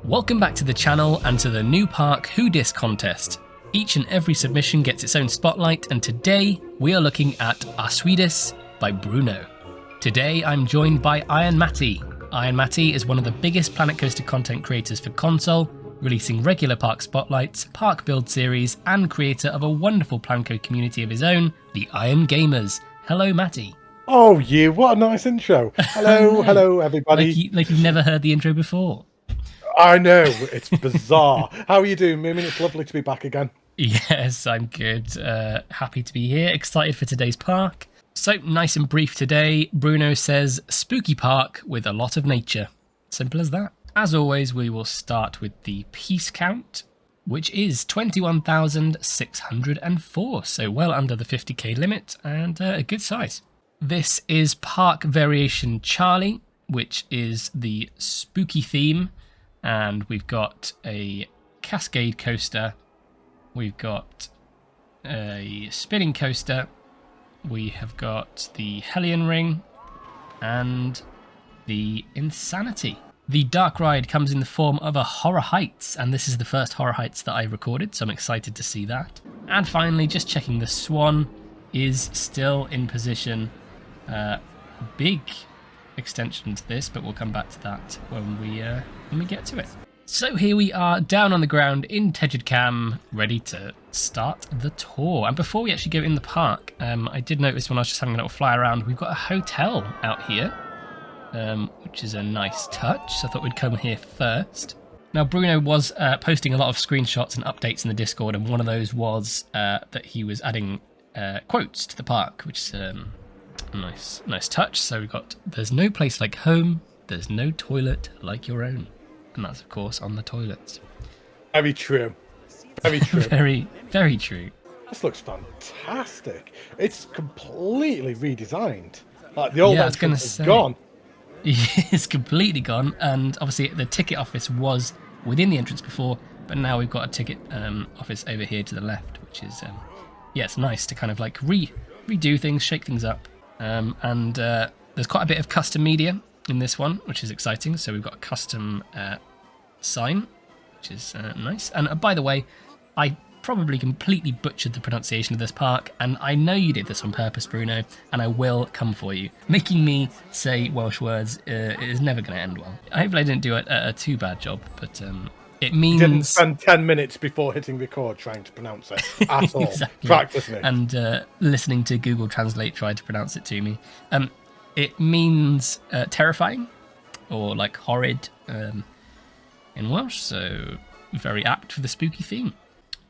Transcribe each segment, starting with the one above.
Welcome back to the channel and to the new park Who Dis contest. Each and every submission gets its own spotlight, and today we are looking at Arsuidis by Bruno. Today I'm joined by Iron Matty. Iron Matty is one of the biggest Planet Coaster content creators for console, releasing regular park spotlights, park build series, and creator of a wonderful Planco community of his own, the Iron Gamers. Hello, Matty. Oh, you! What a nice intro. Hello, hello, everybody. Like you've never heard the intro before. I know, it's bizarre. How are you doing, Moomin? It's lovely to be back again. Yes, I'm good. Happy to be here. Excited for today's park. So, nice and brief today. Bruno says, spooky park with a lot of nature. Simple as that. As always, we will start with the piece count, which is 21,604. So well under the 50k limit and a good size. This is Park Variation Charlie, which is the spooky theme. And we've got a Cascade coaster, we've got a spinning coaster, we have got the Hellion Ring, and the Insanity. The dark ride comes in the form of a Horror Heights, and this is the first Horror Heights that I recorded, so I'm excited to see that. And finally, just checking, the Swan is still in position. Big extension to this, but we'll come back to that when we get to it. So here we are down on the ground in Tegid Cam, ready to start the tour. And before we actually go in the park, I did notice when I was just having a little fly around, we've got a hotel out here, which is a nice touch. So I thought we'd come here first. Now Bruno was posting a lot of screenshots and updates in the Discord, and one of those was that he was adding quotes to the park, which is a nice touch. So we've got, there's no place like home, there's no toilet like your own. And that's, of course, on the toilets. Very true. Very true. Very, very true. This looks fantastic. It's completely redesigned. Like the old entrance is gone. It's completely gone. And obviously the ticket office was within the entrance before, but now we've got a ticket office over here to the left, which is, yeah, it's nice to kind of like redo things, shake things up. And there's quite a bit of custom media in this one, which is exciting. So we've got a custom sign, which is nice. And by the way, I probably completely butchered the pronunciation of this park, and I know you did this on purpose, Bruno, and I will come for you. Making me say Welsh words is never going to end well. Hopefully I didn't do a too bad job, but it means... You didn't spend 10 minutes before hitting record trying to pronounce it at all. Exactly. Practicing it. And listening to Google Translate try to pronounce it to me. It means terrifying, or like horrid in Welsh, so very apt for the spooky theme.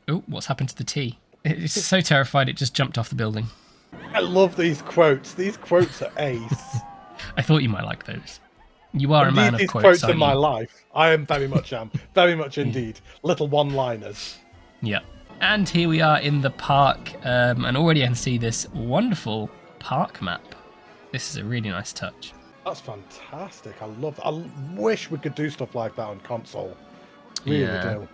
Oh, what's happened to the T? It's so terrified it just jumped off the building. I love these quotes. These quotes are ace. I thought you might like those. You are Indeed, a man of these quotes, in my life. I am very much very much indeed. Little one-liners. Yeah. And here we are in the park, and already I can see this wonderful park map. This is a really nice touch. That's fantastic. I love that. I wish we could do stuff like that on console. Really do.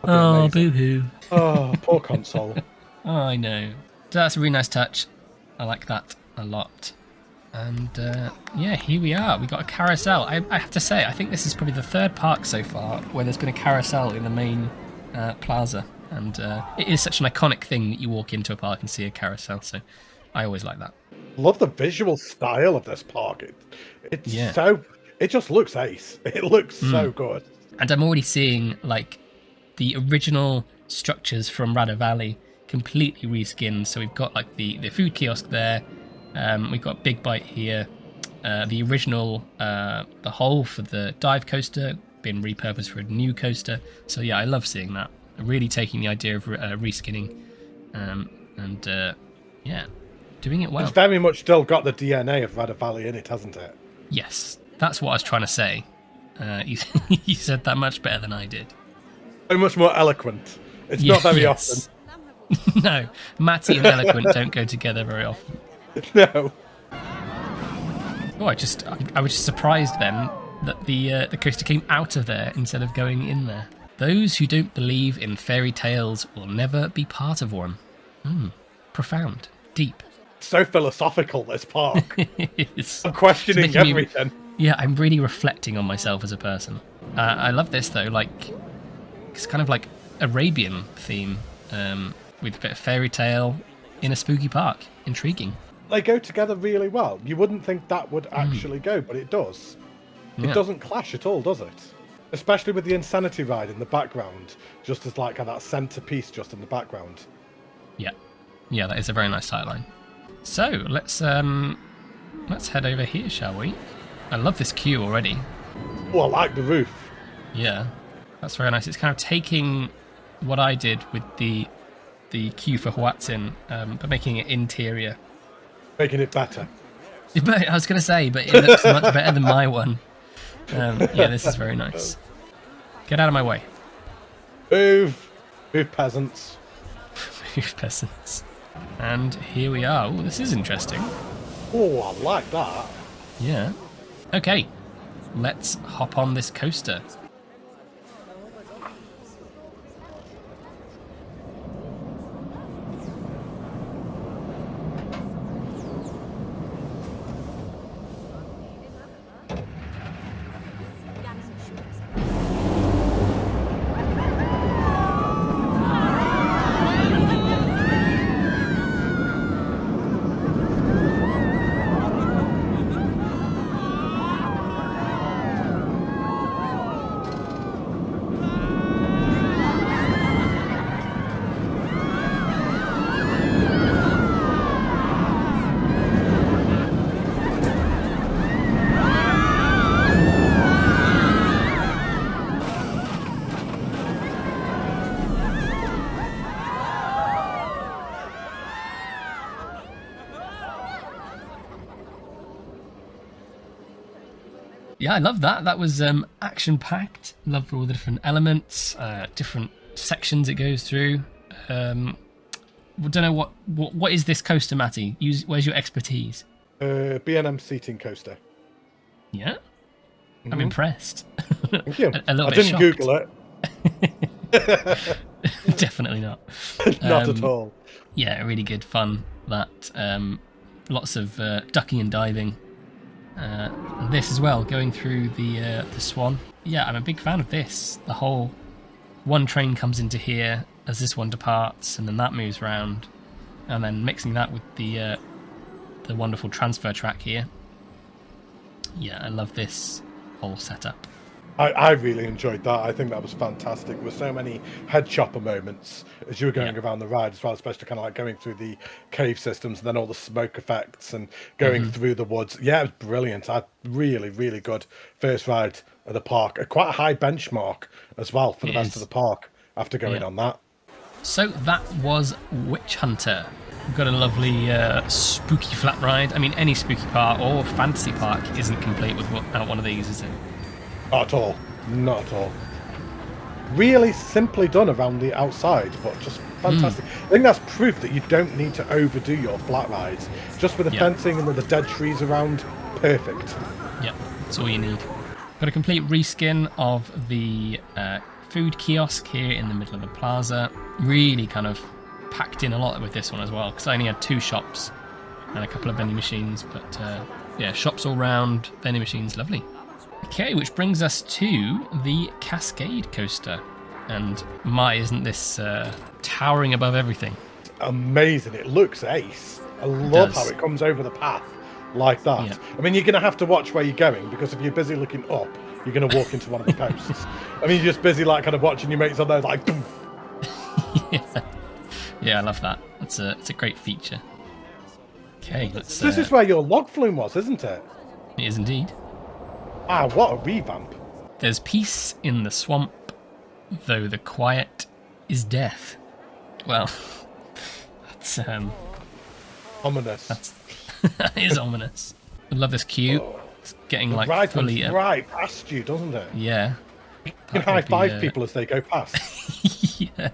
Oh, boo-hoo. Oh, poor console. Oh, I know. So that's a really nice touch. I like that a lot. And yeah, here we are. We got a carousel. I have to say, I think this is probably the third park so far where there's been a carousel in the main plaza. And it is such an iconic thing that you walk into a park and see a carousel. So I always like that. Love the visual style of this park. It just looks ace. It looks so good. And I'm already seeing like the original structures from Radyr Valley completely reskinned. So we've got like the food kiosk there. We've got Big Bite here. The original the hole for the dive coaster been repurposed for a new coaster. So yeah, I love seeing that. Really taking the idea of reskinning and yeah, doing it well. It's very much still got the DNA of Radyr Valley in it, hasn't it? Yes, that's what I was trying to say. You said that much better than I did. So much more eloquent. It's not very often. No, Matty and eloquent don't go together very often. No. Oh, I was just surprised then that the coaster came out of there instead of going in there. Those who don't believe in fairy tales will never be part of one. Profound, deep. So philosophical, this park. I'm questioning everything. Yeah, I'm really reflecting on myself as a person. I love this though. Like, it's kind of like Arabian theme with a bit of fairy tale in a spooky park. Intriguing. They go together really well. You wouldn't think that would actually go, but it does. Yeah. It doesn't clash at all, does it? Especially with the Insanity Ride in the background, just as like that centerpiece just in the background. Yeah, yeah, that is a very nice tightline. So let's head over here, shall we? I love this queue already. Oh, I like the roof. Yeah, that's very nice. It's kind of taking what I did with the queue for Huatzin, but making it interior. Making it better. I was going to say, but it looks much better than my one. Yeah, this is very nice. Get out of my way. Move. Move, peasants. Move, peasants. And here we are. Oh, this is interesting. Oh, I like that. Yeah. Okay, let's hop on this coaster. Yeah, I love that. That was action-packed. Love all the different elements, different sections it goes through. I don't know what is this coaster, Matty? Where's your expertise? B&M seating coaster. Yeah, I'm impressed. Thank you. a little I bit didn't shocked. Google it. Definitely not. Not at all. Yeah, really good fun. That lots of ducking and diving. And this as well, going through the Swan. Yeah, I'm a big fan of this. The whole one train comes into here as this one departs, and then that moves around, and then mixing that with the wonderful transfer track here. Yeah, I love this whole setup. I really enjoyed that. I think that was fantastic. There were so many head chopper moments as you were going around the ride as well, especially kind of like going through the cave systems and then all the smoke effects and going through the woods. Yeah, it was brilliant. I really, really good first ride at the park. Quite a high benchmark as well for the rest of the park after going on that. So that was Witch Hunter. We've got a lovely spooky flat ride. I mean, any spooky park or fantasy park isn't complete without one of these, is it? Not at all. Not at all. Really simply done around the outside, but just fantastic. I think that's proof that you don't need to overdo your flat rides. Just with the fencing and with the dead trees around, perfect. Yep, that's all you need. Got a complete reskin of the food kiosk here in the middle of the plaza. Really kind of packed in a lot with this one as well, because I only had 2 shops and a couple of vending machines, but yeah, shops all round, vending machines, lovely. Okay, which brings us to the Cascade coaster. And my, isn't this towering above everything? Amazing. It looks ace. I love how it comes over the path like that. Yeah. I mean, you're going to have to watch where you're going, because if you're busy looking up, you're going to walk into one of the posts. I mean, you're just busy like kind of watching your mates on there like... Yeah, I love that. It's a great feature. Okay, let's... This is where your log flume was, isn't it? It is indeed. Ah, what a revamp. There's peace in the swamp, though the quiet is death. Well, that's ominous. That is ominous. I love this queue. It's getting like right fully right past you, doesn't it? Yeah. You can high five people as they go past. Yeah,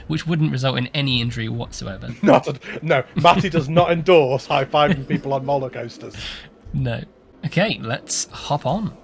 which wouldn't result in any injury whatsoever. No, Matty does not endorse high fiving people on roller coasters. No. Okay, let's hop on.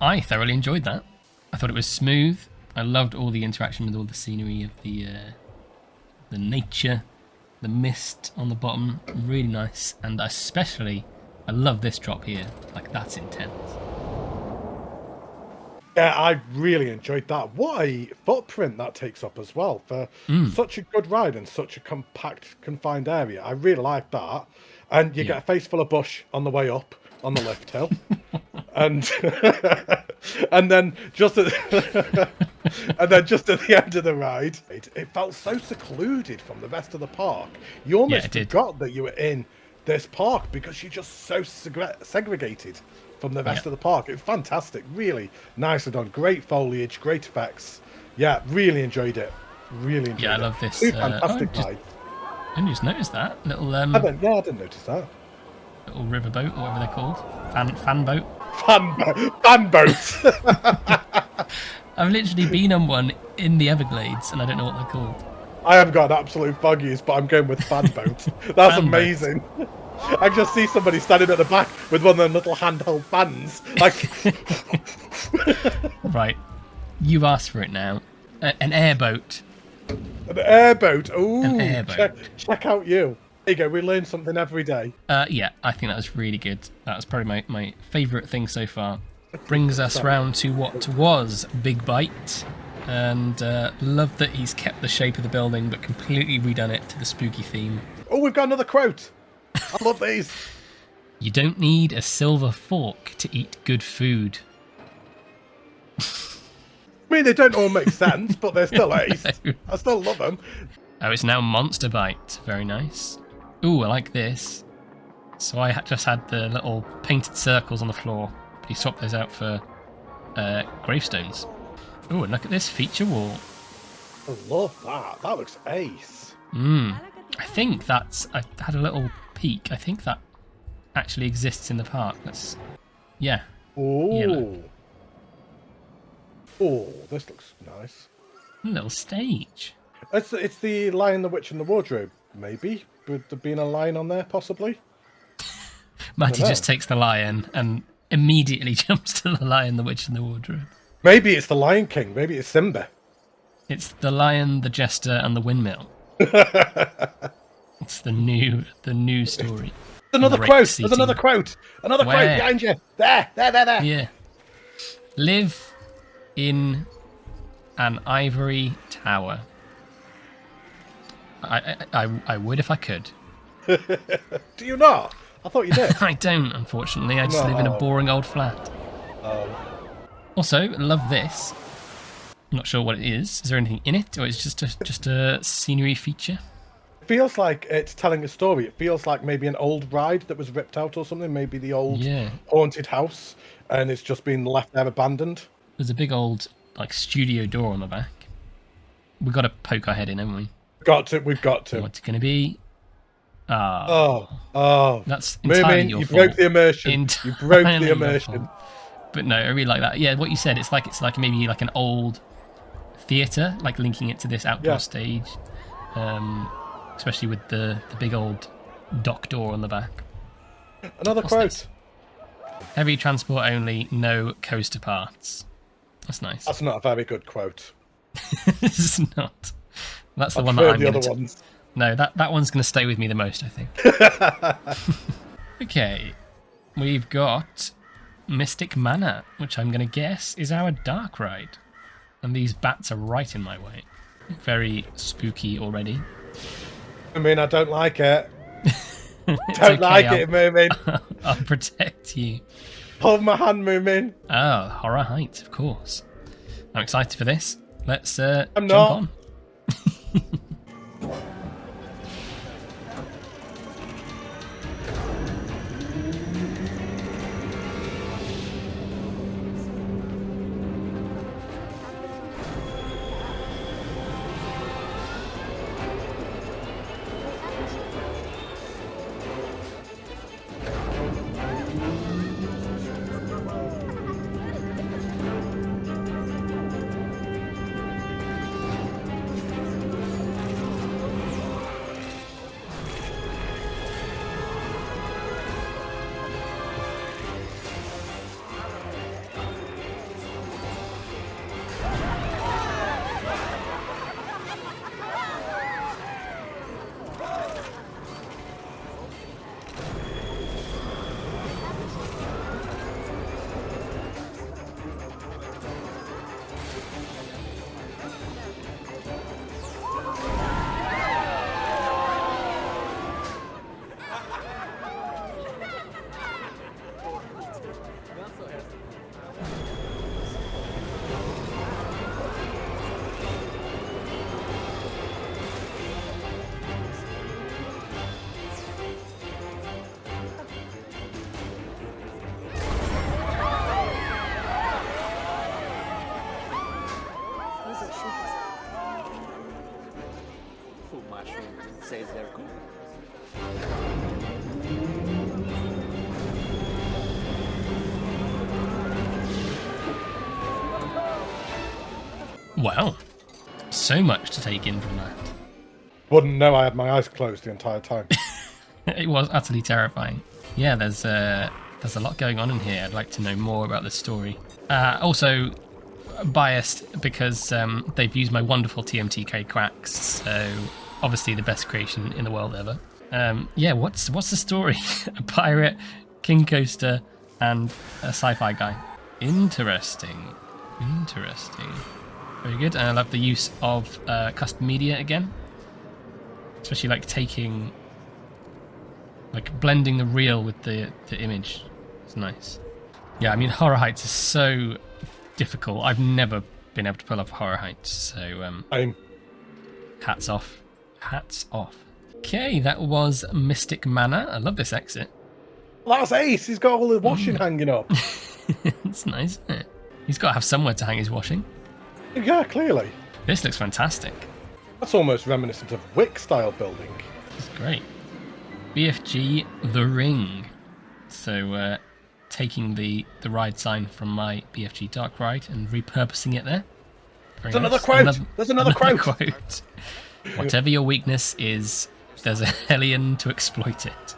I thoroughly enjoyed that. I thought it was smooth. I loved all the interaction with all the scenery of the nature, the mist on the bottom. Really nice, and especially I love this drop here. Like, that's intense. Yeah, I really enjoyed that. What a footprint that takes up as well for such a good ride in such a compact, confined area. I really like that. And you get a face full of bush on the way up on the lift hill. And and then just at the end of the ride, it felt so secluded from the rest of the park. You almost forgot that you were in this park because you're just so segregated from the rest of the park. It's fantastic, really nicely done. Great foliage, great effects. Yeah, really enjoyed it. Really enjoyed it. Yeah, I love this. Two fantastic rides. I didn't just notice that little. I didn't notice that. Little riverboat, or whatever they're called. Fan boat. Fan boat. I've literally been on one in the Everglades, and I don't know what they're called. I haven't got an absolute buggies, but I'm going with fan boat. That's amazing. I can just see somebody standing at the back with one of them little handheld fans. Like, right, you asked for it now. An airboat. An airboat. Ooh, an airboat. Check out you. There you go. We learn something every day. Yeah, I think that was really good. That was probably my favourite thing so far. Brings us round to what was Big Bite. And love that he's kept the shape of the building but completely redone it to the spooky theme. Oh, we've got another quote. I love these. You don't need a silver fork to eat good food. I mean, they don't all make sense, but they're still ace. No. I still love them. Oh, it's now Monster Bite. Very nice. Ooh, I like this. So I just had the little painted circles on the floor. But he swapped those out for gravestones. Ooh, and look at this feature wall. I love that. That looks ace. I think that's... I had a little peek. I think that actually exists in the park. That's... Yeah. Ooh. Yellow. Oh, this looks nice. A little stage. It's the Lion, the Witch, and the Wardrobe, maybe? Would there been a lion on there, possibly? Matty just takes the lion and immediately jumps to the Lion, the Witch, and the Wardrobe. Maybe it's the Lion King. Maybe it's Simba. It's the Lion, the Jester, and the Windmill. It's the new story. Another quote. There's another quote. Another quote behind you. There. Yeah. Live in an ivory tower. I would if I could. Do you not? I thought you did. I don't, unfortunately. I just live in a boring old flat. Oh. Also, love this. I'm not sure what it is. Is there anything in it, or is it just a scenery feature? It feels like it's telling a story. It feels like maybe an old ride that was ripped out or something. Maybe the old haunted house, and it's just been left there abandoned. There's a big old studio door on the back. We've got to poke our head in, haven't we? We've got to. What's it going to be? Oh. That's entirely your fault. You broke the immersion. You broke the immersion. But no, I really like that. Yeah, what you said, it's like maybe like an old theatre, like linking it to this outdoor stage. Especially with the big old dock door on the back. Another quote. Heavy transport only, no coaster parts. That's nice. That's not a very good quote. It's not. That's the one that I'm going to... ones. No, that one's going to stay with me the most, I think. Okay. We've got Mystic Manor, which I'm going to guess is our dark ride. And these bats are right in my way. Very spooky already. I mean, I don't like it. It's Don't okay, like it, Moomin. I'll protect you. Hold my hand, Moomin. Oh, Horror Heights, of course. I'm excited for this. Let's I'm jump not. on. Wow. So much to take in from that. Wouldn't know I had my eyes closed the entire time. It was utterly terrifying. Yeah, there's a lot going on in here. I'd like to know more about the story. Also, biased because they've used my wonderful TMTK quacks, so obviously the best creation in the world ever. Yeah, what's the story? A pirate, king coaster, and a sci-fi guy. Interesting. Very good. And I love the use of custom media again, especially like taking, like blending the real with the image. It's nice. Yeah, I mean Horror Heights is so difficult. I've never been able to pull off Horror Heights, so hats off. Hats off. Okay, that was Mystic Manor. I love this exit. That's ace. He's got all the washing hanging up. It's nice, isn't it? He's got to have somewhere to hang his washing. Yeah, clearly. This looks fantastic. That's almost reminiscent of Wick-style building. It's great. BFG The Ring. So taking the ride sign from my BFG Dark Ride and repurposing it there. Very There's another nice. quote. There's another quote. Quote. Whatever your weakness is, there's a Hellion to exploit it.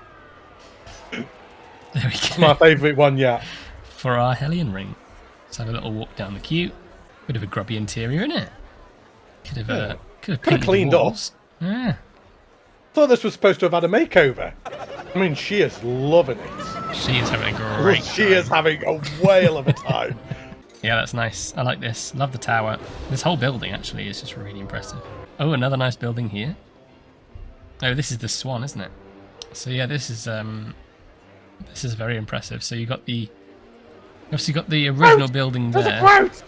There we go. It's my favourite one yet. For our Hellion Ring. Let's have a little walk down the queue. Bit of a grubby interior, isn't it? Could have painted cleaned the up. walls. Yeah. Thought this was supposed to have had a makeover. I mean, she is loving it. She is having a great She time. is having a whale of a time. Yeah, that's nice. I like this. Love the tower. This whole building actually is just really impressive. Oh, another nice building here. Oh, this is the Swan, isn't it? So yeah, this is very impressive. So you got the obviously got the original building there. There's a quote.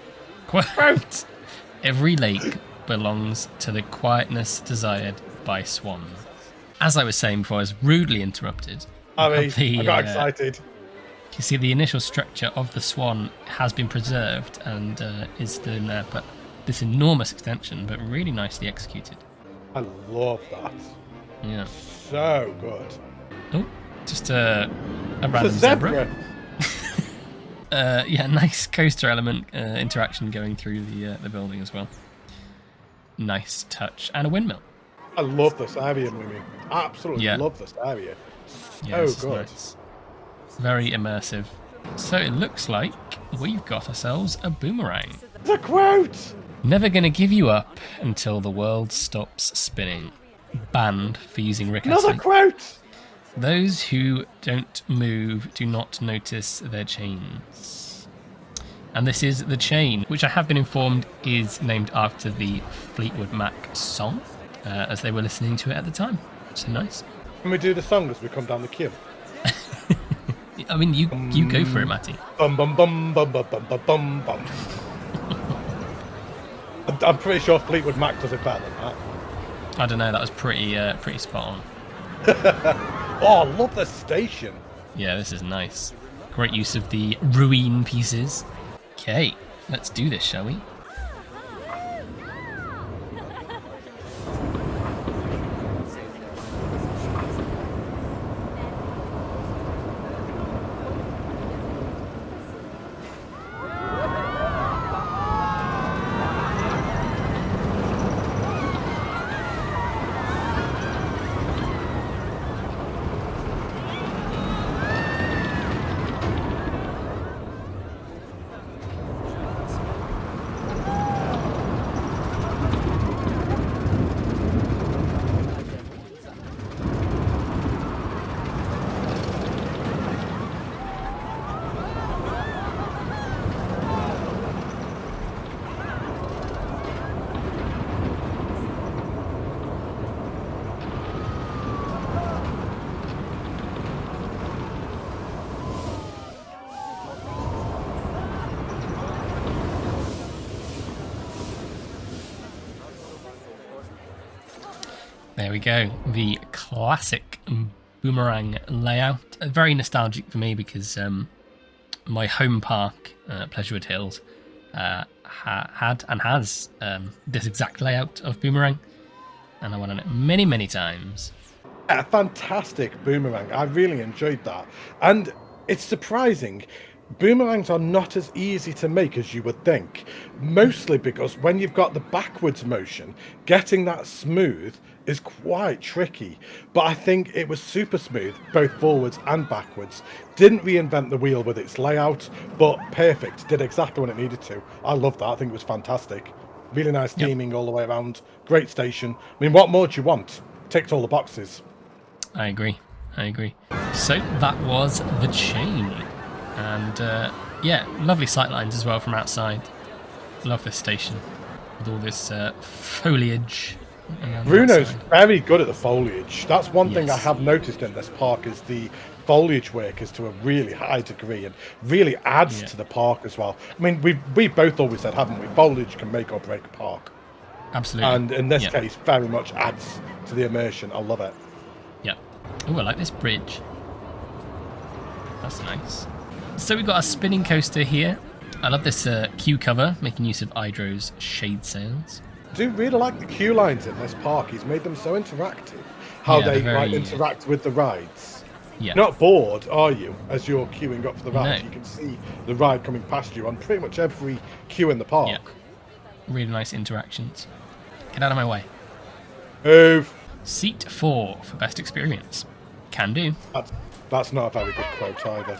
Quote. Every lake belongs to the quietness desired by Swan. As I was saying before, I was rudely interrupted. I got excited. You see, the initial structure of the Swan has been preserved and is still in there, but this enormous extension, but really nicely executed. I love that. Yeah. So good. Oh, just a random It's a zebra. Yeah, nice coaster element interaction going through the building as well. Nice touch. And a windmill. I love this area, Mimi. Absolutely Yeah. love this area. Yeah, So this is good. nice. Very immersive. So it looks like we've got ourselves a boomerang. There's a quote. Never gonna give you up until the world stops spinning. Banned for using Another ricocheting. quote. Those who don't move do not notice their chains. And this is the chain, which I have been informed is named after the Fleetwood Mac song, as they were listening to it at the time. So nice. Can we do the song as we come down the queue? I mean, you go for it, Matty. Bum bum bum bum bum bum bum bum bum. I'm pretty sure Fleetwood Mac does it better than that. I don't know. That was pretty spot on. Oh, I love this station. Yeah, this is nice. Great use of the ruin pieces. Okay, let's do this, shall we? There we go, the classic boomerang layout. Very nostalgic for me because my home park, Pleasurewood Hills, had and has this exact layout of boomerang, and I went on it many, many times. A fantastic boomerang. I really enjoyed that. And it's surprising. Boomerangs are not as easy to make as you would think. Mostly because when you've got the backwards motion, getting that smooth is quite tricky. But I think it was super smooth, both forwards and backwards. Didn't reinvent the wheel with its layout, but perfect. Did exactly what it needed to. I love that. I think it was fantastic. Really nice theming all the way around. Great station. I mean, what more do you want? Ticked all the boxes. I agree. So that was the chain. And yeah, lovely sightlines as well from outside. Love this station with all this foliage. Bruno's very good at the foliage. That's one thing I have noticed in this park is the foliage work is to a really high degree and really adds to the park as well. I mean, we both always said, haven't we? Foliage can make or break a park. Absolutely. And in this case, very much adds to the immersion. I love it. Yeah. Oh, I like this bridge. That's nice. So we've got a spinning coaster here. I love this queue cover, making use of Idro's shade sails. I do really like the queue lines in this park. He's made them so interactive. How they interact with the rides. Yeah. Not bored, are you, as you're queuing up for the ride? No. You can see the ride coming past you on pretty much every queue in the park. Yeah. Really nice interactions. Get out of my way. Move. Seat 4 for best experience. Can do. That's not a very good quote either.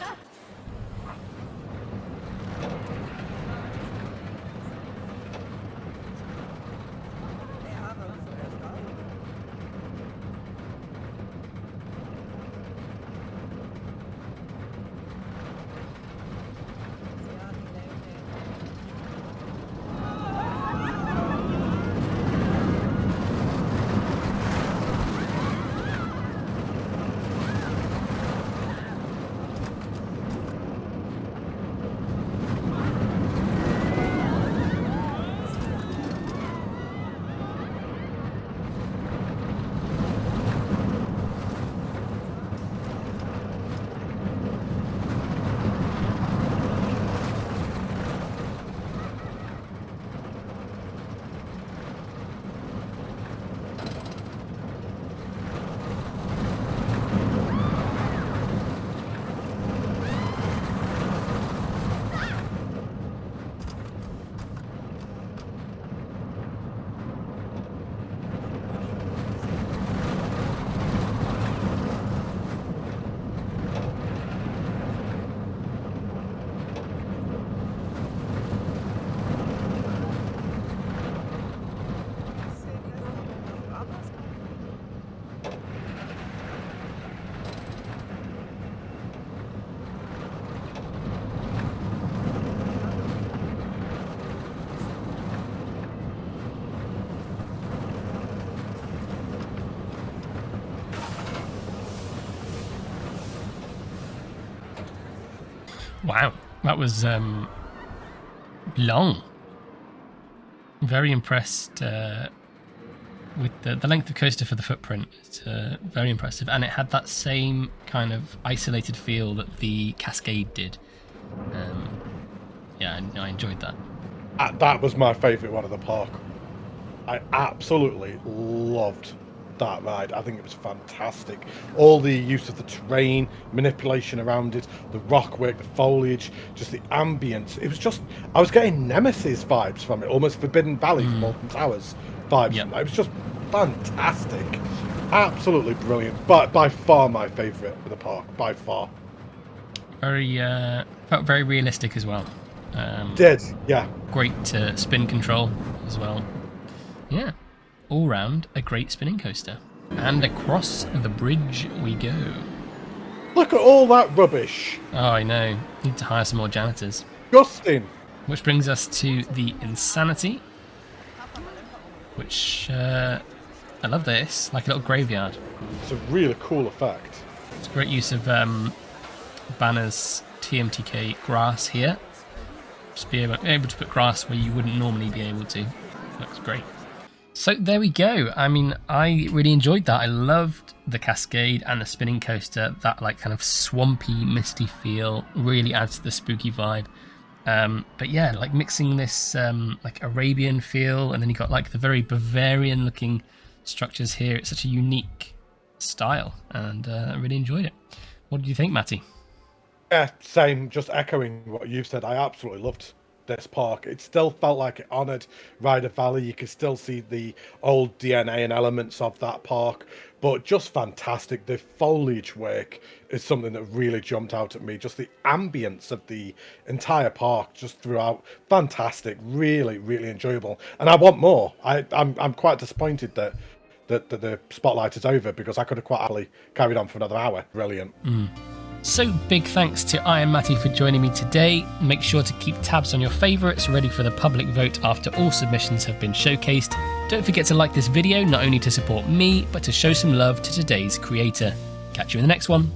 Wow, that was long. Very impressed with the length of coaster for the footprint. It's very impressive, and it had that same kind of isolated feel that the Cascade did. Yeah, I enjoyed that. That was my favourite one of the park. I absolutely loved that ride. I think it was fantastic. All the use of the terrain, manipulation around it, the rock work, the foliage, just the ambience. It was just, I was getting Nemesis vibes from it, almost Forbidden Valley from Alton Towers vibes. Yep. It was just fantastic. Absolutely brilliant. But by far my favourite of the park, by far. Very, felt very realistic as well. Yeah. Great spin control as well. Yeah. All round a great spinning coaster. And across the bridge we go. Look at all that rubbish. Oh, I know. Need to hire some more janitors. Disgusting. Which brings us to the Insanity. Which, I love this. Like a little graveyard. It's a really cool effect. It's a great use of Banner's TMTK grass here. Just be able to put grass where you wouldn't normally be able to. Looks great. So there we go. I mean, I really enjoyed that. I loved the Cascade and the spinning coaster. That like kind of swampy, misty feel really adds to the spooky vibe. But yeah, like mixing this like Arabian feel, and then you got like the very Bavarian looking structures here. It's such a unique style, and I really enjoyed it. What did you think, Matty? Yeah, same. Just echoing what you've said. I absolutely loved this park. It still felt like it honoured Radyr Valley. You could still see the old DNA and elements of that park, but just fantastic. The foliage work is something that really jumped out at me. Just the ambience of the entire park just throughout, fantastic. Really, really enjoyable. And I want more. I'm quite disappointed that the spotlight is over, because I could have quite happily carried on for another hour. Brilliant. So big thanks to I and Matty for joining me today. Make sure to keep tabs on your favourites ready for the public vote after all submissions have been showcased. Don't forget to like this video, not only to support me, but to show some love to today's creator. Catch you in the next one.